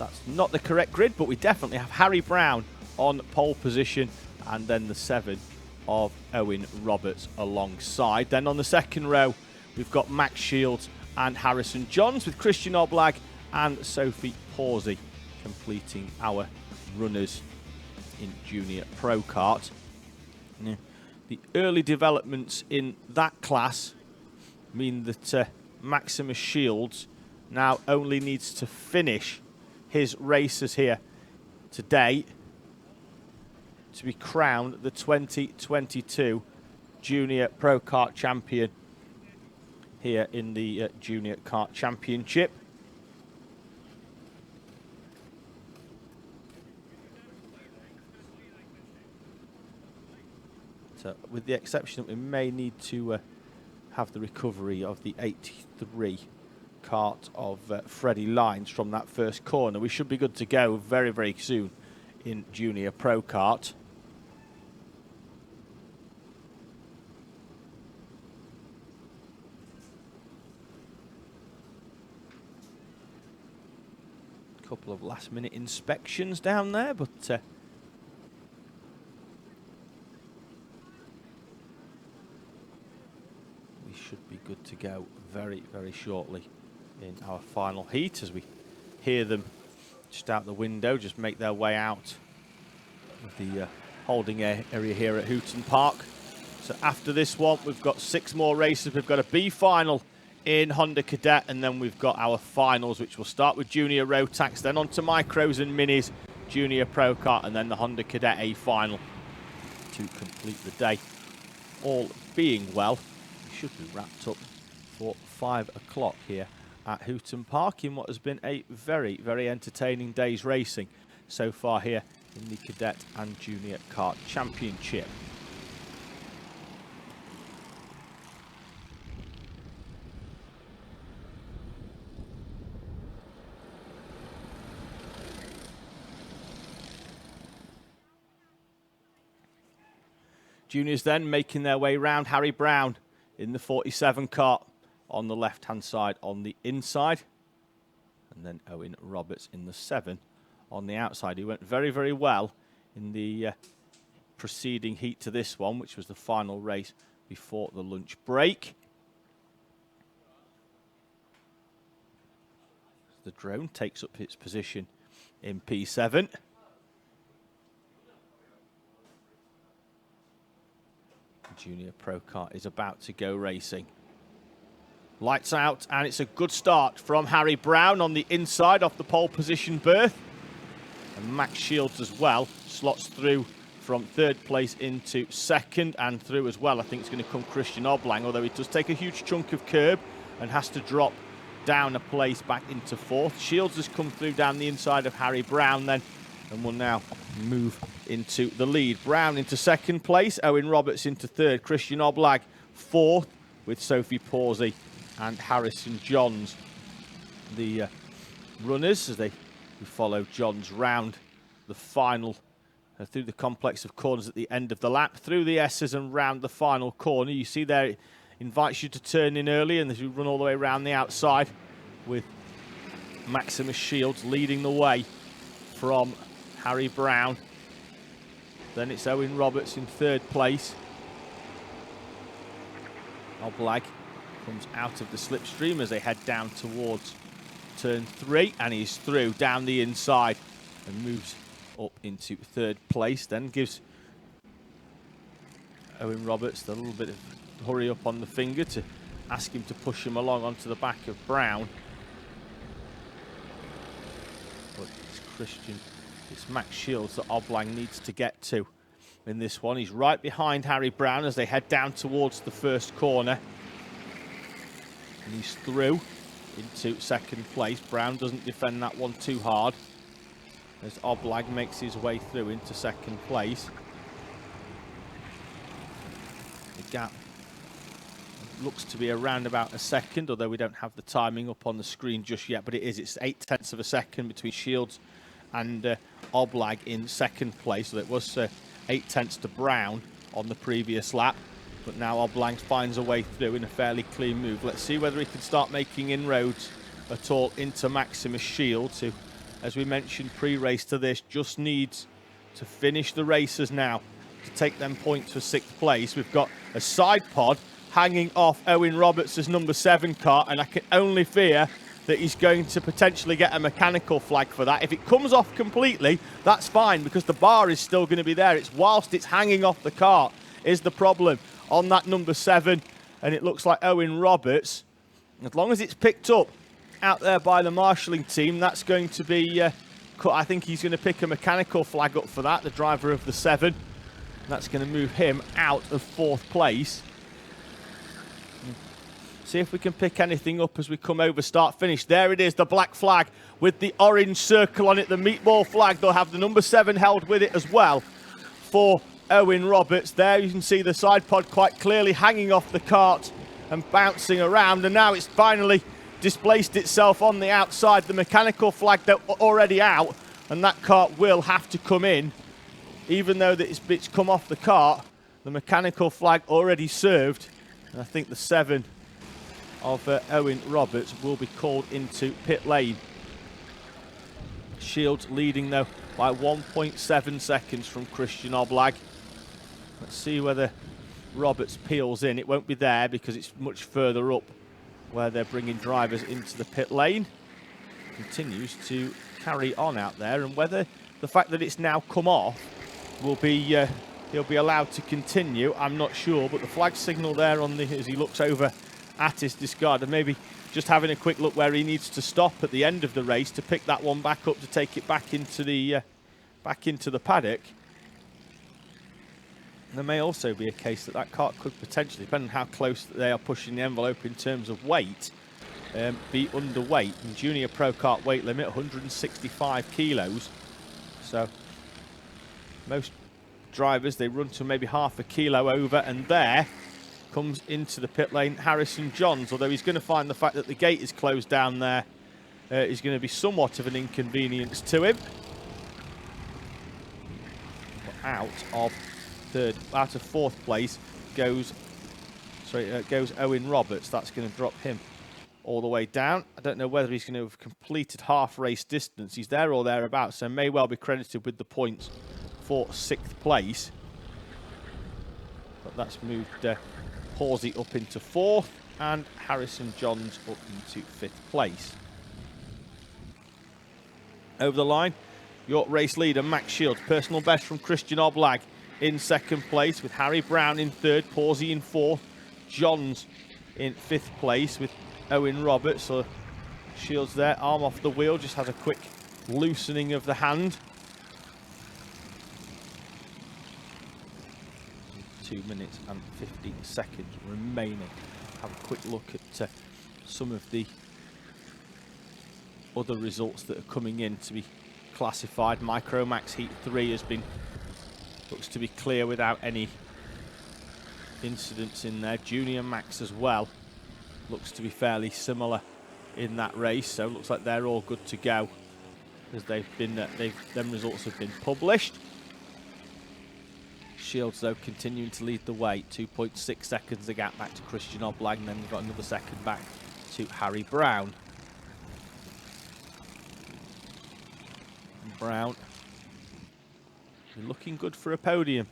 That's not the correct grid, but we definitely have Harry Brown on pole position, and then the 7 of Owen Roberts alongside. Then on the second row, we've got Max Shields and Harrison Johns, with Christian Oblag and Sophie Pawsey completing our runners in Junior Pro Kart. Now, the early developments in that class mean that Maximus Shields now only needs to finish his races here today to be crowned the 2022 Junior Pro Kart Champion here in the Junior Kart Championship. So with the exception that we may need to have the recovery of the 83 kart of Freddie Lines from that first corner, we should be good to go very, very soon in Junior Pro Kart. Couple of last minute inspections down there, but we should be good to go very, very shortly in our final heat, as we hear them just out the window just make their way out of the holding area here at Hooton Park. So after this one, we've got 6 more races. We've got a B final in Honda Cadet, and then we've got our finals, which will start with Junior Rotax, then on to Micros and Minis, Junior Pro Kart, and then the Honda Cadet A final to complete the day. All being well, we should be wrapped up for 5 o'clock here at Hooton Park in what has been a very, very entertaining day's racing so far here in the Cadet and Junior Kart Championship. Juniors then making their way round. Harry Brown in the 47 kart on the left-hand side on the inside. And then Owen Roberts in the 7 on the outside. He went very, very well in the preceding heat to this one, which was the final race before the lunch break. The drone takes up its position in P7. Junior Pro Kart is about to go racing. Lights out, and it's a good start from Harry Brown on the inside off the pole position berth. And Max Shields as well slots through from 3rd place into 2nd, and through as well I think it's going to come Christian Oblang, although he does take a huge chunk of curb and has to drop down a place back into 4th. Shields has come through down the inside of Harry Brown then, and will now move into the lead. Brown into 2nd place, Owen Roberts into 3rd, Christian Oblag 4th, with Sophie Pawsey and Harrison Johns the runners, as they follow Johns round the final, through the complex of corners at the end of the lap, through the S's and round the final corner. You see there it invites you to turn in early, and as you run all the way around the outside with Maximus Shields leading the way from Harry Brown. Then it's Owen Roberts in 3rd place. Oblag comes out of the slipstream as they head down towards turn 3, and he's through down the inside and moves up into 3rd place. Then gives Owen Roberts a little bit of hurry up on the finger to ask him to push him along onto the back of Brown. But it's Max Shields that Oblang needs to get to in this one. He's right behind Harry Brown as they head down towards the first corner. And he's through into 2nd place. Brown doesn't defend that one too hard as Oblag makes his way through into 2nd place. The gap looks to be around about a second, although we don't have the timing up on the screen just yet, but it is. It's 0.8 of a second between Shields and Oblag in 2nd place. So it was 0.8 to Brown on the previous lap, but now Oblang finds a way through in a fairly clean move. Let's see whether he can start making inroads at all into Maximus Shields, who as we mentioned pre-race to this, just needs to finish the races now to take them points for 6th place. We've got a side pod hanging off Owen Roberts' number 7 car, and I can only fear that he's going to potentially get a mechanical flag for that. If it comes off completely, that's fine, because the bar is still going to be there. It's whilst it's hanging off the cart is the problem on that number 7, and it looks like Owen Roberts, as long as it's picked up out there by the marshalling team, that's going to be, I think he's going to pick a mechanical flag up for that, the driver of the 7. That's going to move him out of 4th place. See if we can pick anything up as we come over start finish. There it is, the black flag with the orange circle on it, the meatball flag. They'll have the number 7 held with it as well for Owen Roberts. There you can see the side pod quite clearly hanging off the cart and bouncing around, and now it's finally displaced itself on the outside. The mechanical flag they're already out, and that cart will have to come in. Even though that it's come off the cart, the mechanical flag already served, and I think the 7 of Owen Roberts will be called into pit lane. Shields leading though by 1.7 seconds from Christian Oblag. Let's see whether Roberts peels in. It won't be there because it's much further up where they're bringing drivers into the pit lane. Continues to carry on out there, and whether the fact that it's now come off will be he'll be allowed to continue, I'm not sure, but the flag signal there on the as he looks over at his discard, and maybe just having a quick look where he needs to stop at the end of the race to pick that one back up to take it back into the paddock. There may also be a case that that cart could potentially, depending on how close they are pushing the envelope in terms of weight, be underweight. And junior pro kart weight limit 165 kilos, so most drivers they run to maybe half a kilo over, and there comes into the pit lane Harrison Johns, although he's going to find the fact that the gate is closed down there is going to be somewhat of an inconvenience to him. But out of 4th place goes Owen Roberts. That's going to drop him all the way down. I don't know whether he's going to have completed half race distance. He's there or thereabouts, so may well be credited with the points for 6th place. But that's moved Horsey up into 4th and Harrison Johns up into 5th place. Over the line, your race leader Max Shields, personal best from Christian Oblag in 2nd place, with Harry Brown in 3rd, Horsey in 4th, Johns in 5th place with Owen Roberts. So Shields there, arm off the wheel, just has a quick loosening of the hand. 2 minutes and 15 seconds remaining. Have a quick look at some of the other results that are coming in to be classified. Micromax Heat 3 has been, looks to be clear without any incidents in there. Junior Max as well looks to be fairly similar in that race, so looks like they're all good to go as they've been them results have been published. Shields though continuing to lead the way, 2.6 seconds the gap back to Christian Oblag, and then we've got another second back to Harry Brown. And Brown looking good for a podium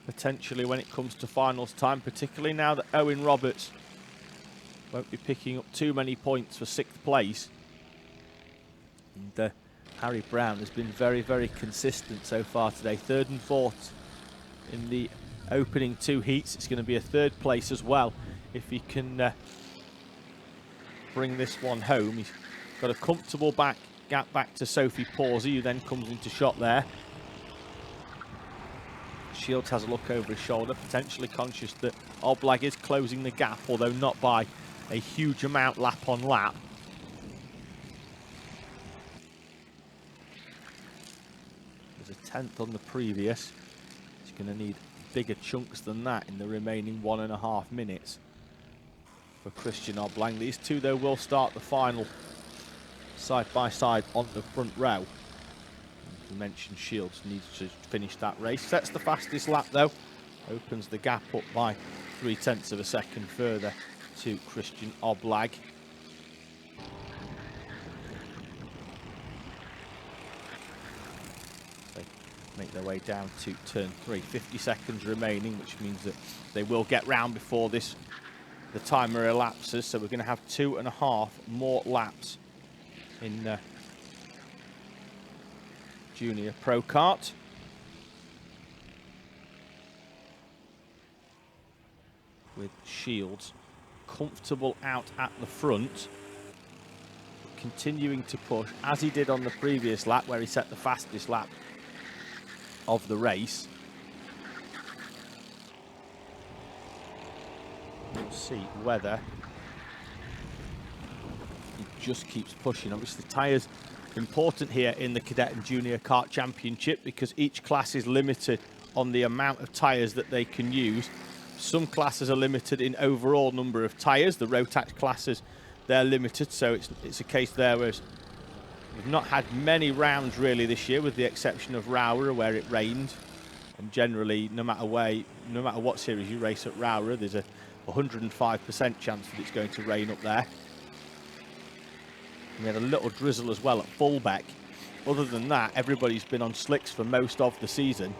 potentially when it comes to finals time, particularly now that Owen Roberts won't be picking up too many points for 6th place. And Harry Brown has been very, very consistent so far today, 3rd and 4th in the opening 2 heats. It's going to be a 3rd place as well if he can bring this one home. He's got a comfortable gap back to Sophie Pawsey, who then comes into shot there. Shields has a look over his shoulder, potentially conscious that Oblag is closing the gap, although not by a huge amount lap on lap. There's a 10th on the previous. Going to need bigger chunks than that in the remaining 1.5 minutes for Christian Oblang. These two though will start the final side by side on the front row. As we mentioned, Shields needs to finish that race. Sets the fastest lap though, opens the gap up by 0.3 of a second further to Christian Oblag. make their way down to turn 3. 50 seconds remaining, which means that they will get round before the timer elapses. So we're going to have 2.5 more laps in Junior Pro Kart. With Shields comfortable out at the front, continuing to push as he did on the previous lap, where he set the fastest lap of the race. We'll see whether he just keeps pushing. Obviously, tyres important here in the Cadet and Junior Kart Championship, because each class is limited on the amount of tyres that they can use. Some classes are limited in overall number of tyres. The Rotax classes, they're limited, so it's a case there where we've not had many rounds really this year, with the exception of Rowra, where it rained. And generally, no matter what series you race at Rowra, there's a 105% chance that it's going to rain up there. We had a little drizzle as well at Fullbeck. Other than that, everybody's been on slicks for most of the season.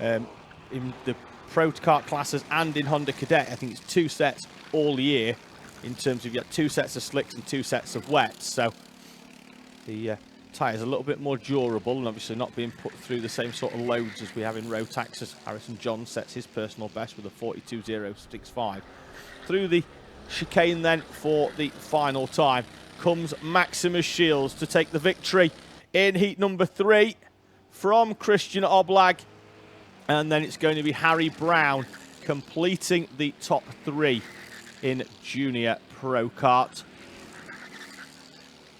In the Pro Kart classes and in Honda Cadet, I think it's 2 sets all year, in terms of you have 2 sets of slicks and 2 sets of wets. So the tyres are a little bit more durable, and obviously not being put through the same sort of loads as we have in Rotax, as Harrison John sets his personal best with a 42.065. Through the chicane then for the final time comes Maximus Shields to take the victory in heat number 3 from Christian Oblag. And then it's going to be Harry Brown completing the top 3 in Junior Pro Kart.